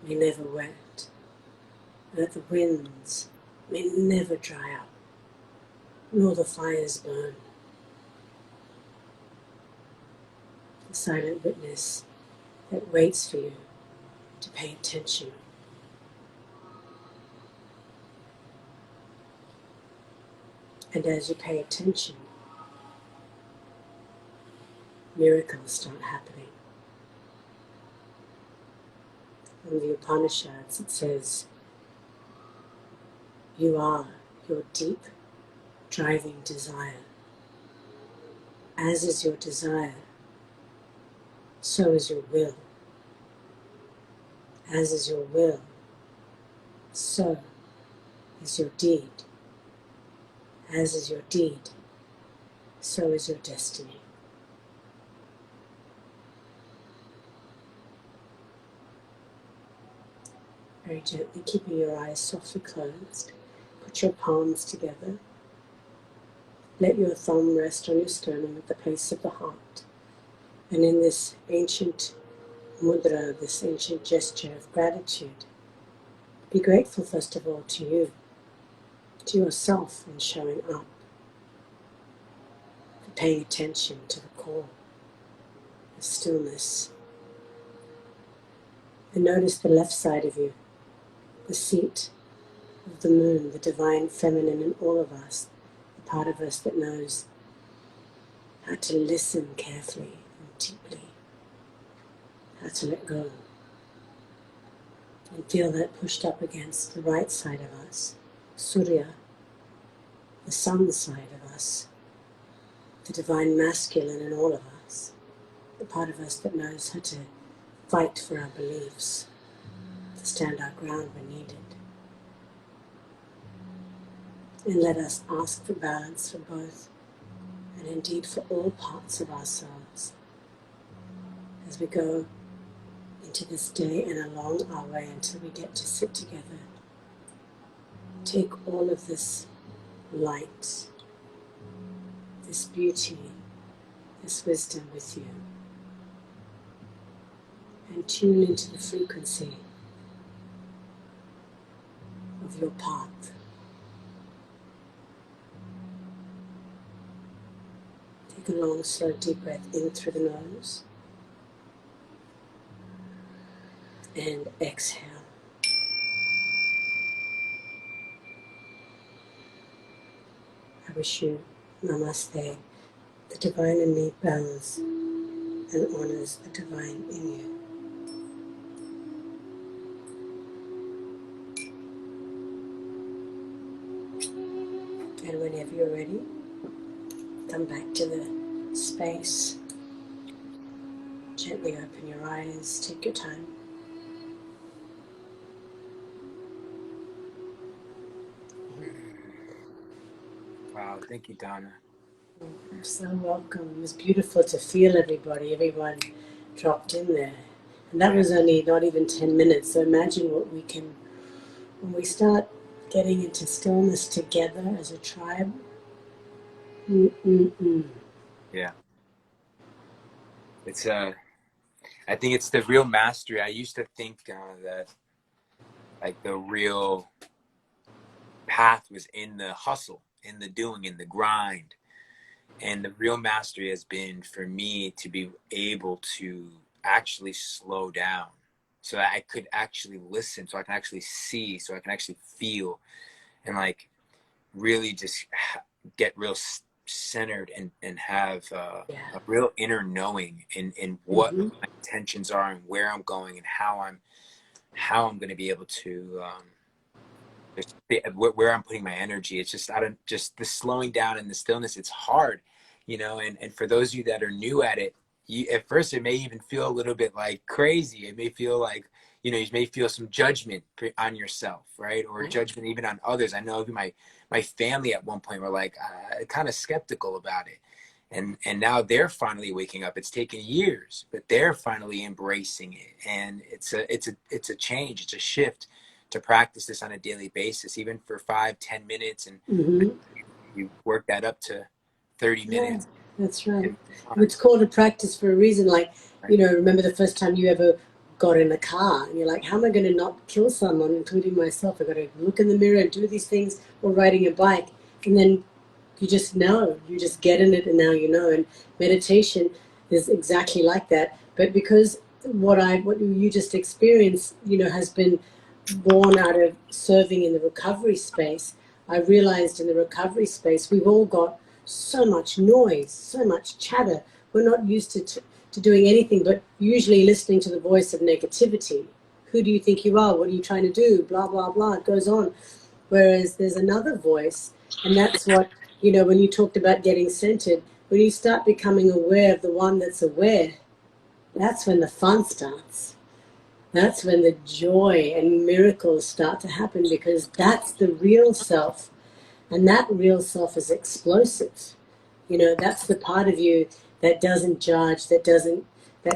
Speaker 2: may never wet, that the winds may never dry up, nor the fires burn. The silent witness that waits for you to pay attention. And as you pay attention, miracles start happening. In the Upanishads it says, you are your deep driving desire. As is your desire, so is your will. As is your will, so is your deed. As is your deed, so is your destiny. Very gently, keeping your eyes softly closed, put your palms together. Let your thumb rest on your sternum at the place of the heart. And in this ancient mudra, this ancient gesture of gratitude, be grateful first of all to you, to yourself in showing up, for paying attention to the core, the stillness. And notice the left side of you, the seat of the moon, the divine feminine in all of us, the part of us that knows how to listen carefully and deeply, how to let go. And feel that pushed up against the right side of us, Surya, the sun side of us, the divine masculine in all of us, the part of us that knows how to fight for our beliefs, to stand our ground when needed. And let us ask for balance for both, and indeed for all parts of ourselves, as we go into this day and along our way until we get to sit together. Take all of this light, this beauty, this wisdom with you, and tune into the frequency of your path. Take a long, slow, deep breath in through the nose and exhale. I wish you namaste. The divine in me bows and honors the divine in you. And whenever you're ready, come back to the space. Gently open your eyes, take your time.
Speaker 1: Wow, thank you, Donna.
Speaker 2: You're so welcome. It was beautiful to feel everybody. Everyone dropped in there. And that was only not even 10 minutes. So imagine what we can, when we start getting into stillness together as a tribe.
Speaker 1: Yeah. It's I think it's the real mastery. I used to think that like the real path was in the hustle, in the doing, in the grind. And the real mastery has been for me to be able to actually slow down so that I could actually listen, so I can actually see, so I can actually feel, and like really just get real centered and have
Speaker 2: Yeah.
Speaker 1: a real inner knowing in what
Speaker 2: Hmm.
Speaker 1: my intentions are and where I'm going and how I'm going to be able to just where I'm putting my energy. It's just I don't just the slowing down and the stillness. It's hard, and for those of you that are new at it, at first it may even feel a little bit like crazy. It may feel like you may feel some judgment on yourself, right, or
Speaker 2: Right.
Speaker 1: judgment even on others. I know my family at one point were like kind of skeptical about it, and now they're finally waking up. It's taken years, but they're finally embracing it, and it's a change. It's a shift to practice this on a daily basis, even for 5-10 minutes, and
Speaker 2: Hmm.
Speaker 1: you work that up to 30
Speaker 2: Yeah,
Speaker 1: minutes
Speaker 2: that's right.
Speaker 1: 50
Speaker 2: It's
Speaker 1: times,
Speaker 2: called a practice for a reason. Like,
Speaker 1: right?
Speaker 2: remember the first time you ever got in a car and you're like, how am I going to not kill someone, including myself? I got to look in the mirror and do these things, or riding a bike. And then you just know, you just get in it, and now you know. And meditation is exactly like that. But because what you just experienced, has been born out of serving in the recovery space, I realized in the recovery space, we've all got so much noise, so much chatter. We're not used to doing anything but usually listening to the voice of negativity. Who do you think you are? What are you trying to do? Blah, blah, blah. It goes on. Whereas there's another voice, and that's what, when you talked about getting centered, when you start becoming aware of the one that's aware, that's when the fun starts. That's when the joy and miracles start to happen, because that's the real self. And that real self is explosive. That's the part of you that doesn't judge, that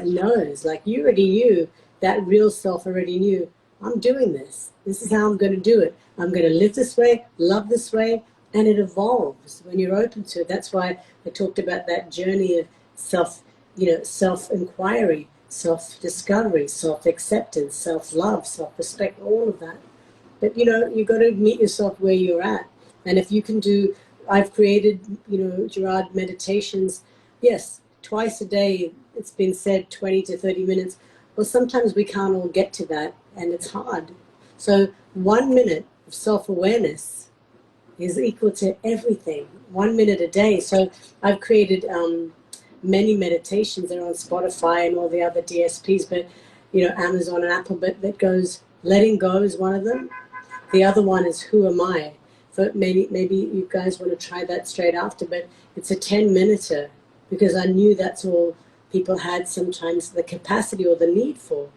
Speaker 2: knows. Like, you already knew, that real self already knew, I'm doing this. This is how I'm going to do it. I'm going to live this way, love this way, and it evolves when you're open to it. That's why I talked about that journey of self-inquiry, self-discovery, self-acceptance, self-love, self-respect, all of that. But you've got to meet yourself where you're at. And if you can do, I've created, Gerard, meditations, yes, twice a day. It's been said 20 to 30 minutes. Well, sometimes we can't all get to that, and it's hard. So 1 minute of self-awareness is equal to everything. 1 minute a day. So I've created many meditations. They're on Spotify and all the other DSPs, but Amazon and Apple. But that goes, letting go is one of them. The other one is, who am I? So maybe you guys want to try that straight after, but it's a 10-minuter, because I knew that's all people had sometimes the capacity or the need for.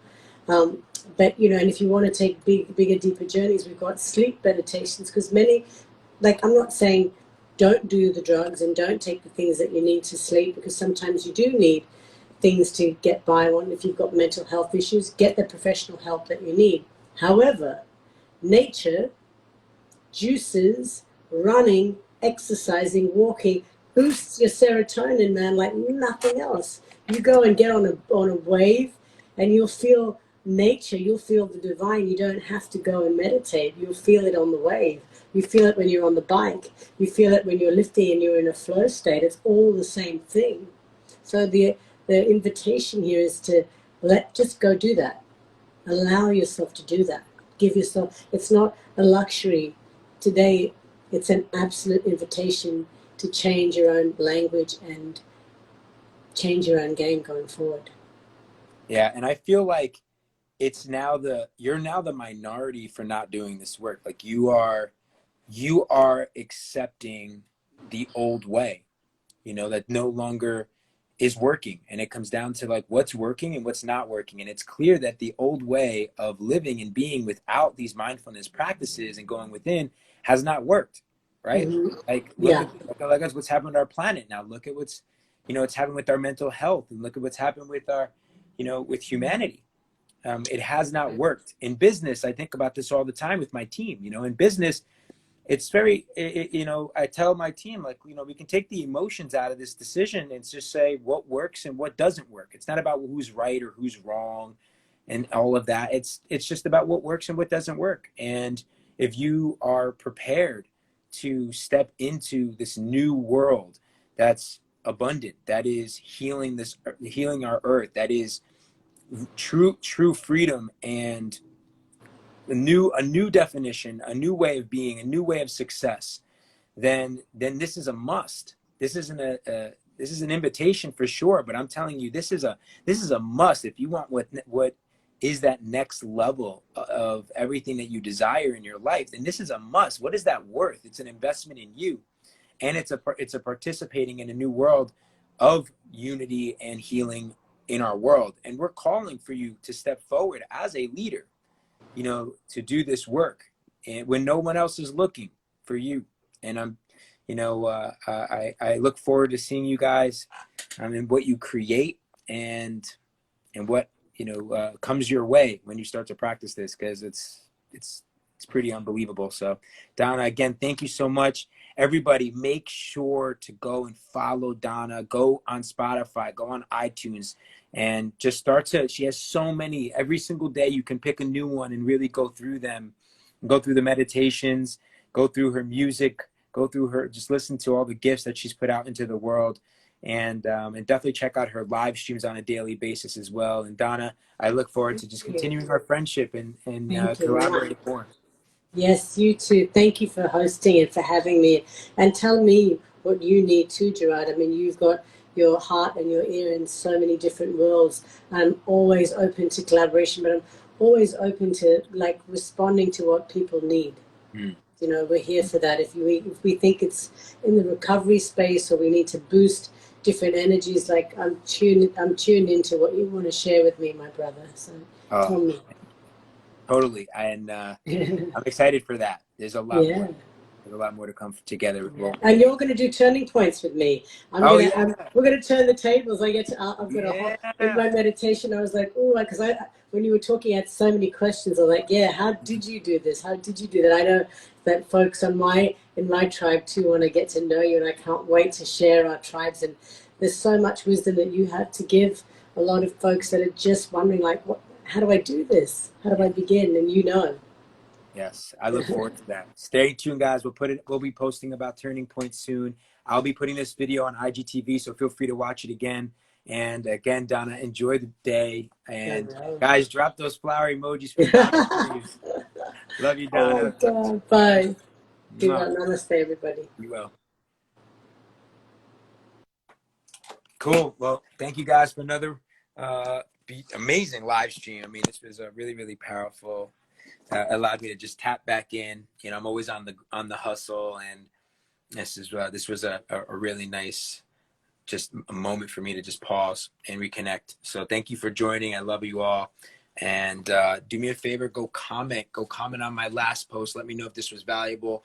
Speaker 2: But and if you want to take bigger, deeper journeys, we've got sleep meditations, because many, like, I'm not saying don't do the drugs and don't take the things that you need to sleep, because sometimes you do need things to get by on. If you've got mental health issues, get the professional help that you need. However, nature, juices, running, exercising, walking boosts your serotonin, man, like nothing else. You go and get on a wave, and you'll feel nature, you'll feel the divine. You don't have to go and meditate. You'll feel it on the wave. You feel it when you're on the bike. You feel it when you're lifting and you're in a flow state. It's all the same thing. So the invitation here is to just go do that. Allow yourself to do that. Give yourself, it's not a luxury. Today, it's an absolute invitation to change your own language and change your own game going forward.
Speaker 1: Yeah, and I feel like you're now the minority for not doing this work. Like, you are accepting the old way, that no longer is working. And it comes down to like what's working and what's not working. And it's clear that the old way of living and being without these mindfulness practices and going within has not worked, right?
Speaker 2: Hmm.
Speaker 1: Like,
Speaker 2: Yeah.
Speaker 1: look at what's happened to our planet now. Look at what's happened with our mental health, and look at what's happened with with humanity. It has not worked. In business, I think about this all the time with my team. In business, it's very, I tell my team, like, we can take the emotions out of this decision and just say what works and what doesn't work. It's not about who's right or who's wrong and all of that. It's just about what works and what doesn't work. And if you are prepared to step into this new world that's abundant, that is healing our earth, that is true freedom, and a new definition, a new way of being, a new way of success, then this is a must. this isn't this is an invitation for sure, but I'm telling you, this is a must if you want what is that next level of everything that you desire in your life. Then this is a must. What is that worth? It's an investment in you, and it's a participating in a new world of unity and healing in our world. And we're calling for you to step forward as a leader, you know, to do this work, and when no one else is looking for you. And I'm, you know, I look forward to seeing you guys, and what you create, and what, you know, comes your way when you start to practice this, because it's pretty unbelievable. So Donna, again, thank you so much. Everybody, make sure to go and follow Donna. Go on Spotify, go on iTunes, and just she has so many. Every single day you can pick a new one and really go through them, go through the meditations, go through her music, go through her, just listen to all the gifts that she's put out into the world. And definitely check out her live streams on a daily basis as well. And Donna, I look forward to just continuing our friendship and collaborating more.
Speaker 2: Yes, you too. Thank you for hosting and for having me. And tell me what you need too, Gerard. I mean, you've got your heart and your ear in so many different worlds. I'm always open to collaboration, but I'm always open to like responding to what people need. You know, we're here for that. If we think it's in the recovery space, or we need to boost different energies, like I'm tuned into what you want to share with me, my brother. So tell me.
Speaker 1: Totally. And I'm excited for that. There's a lot more. There's a lot more to come together.
Speaker 2: Yeah. And you're going to do turning points with me. We're going to turn the tables. I've got in my meditation. I was like, oh, because when you were talking, I had so many questions. I was like, yeah, how did you do this? How did you do that? I know that folks in my tribe too want to get to know you, and I can't wait to share our tribes. And there's so much wisdom that you have to give a lot of folks that are just wondering, like, how do I do this? How do I begin? And you know.
Speaker 1: Yes, I look forward to that. Stay tuned, guys. We'll be posting about Turning Point soon. I'll be putting this video on IGTV, so feel free to watch it again. And again, Donna, enjoy the day. And guys, drop those flower emojis for Donna. Love you, Donna.
Speaker 2: Oh, God. Bye. Namaste, everybody.
Speaker 1: You will. Cool. Well, thank you guys for another amazing live stream. I mean, this was a really, really powerful. Allowed me to just tap back in. You know, I'm always on the hustle, and this was a really nice, just a moment for me to just pause and reconnect. So thank you for joining. I love you all, and do me a favor, go comment on my last post. Let me know if this was valuable.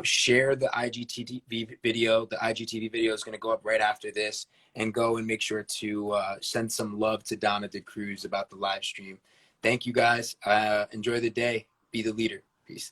Speaker 1: Share the IGTV video. The IGTV video is going to go up right after this, and go and make sure to send some love to Donna de Cruz about the live stream. Thank you, guys. Enjoy the day. Be the leader. Peace.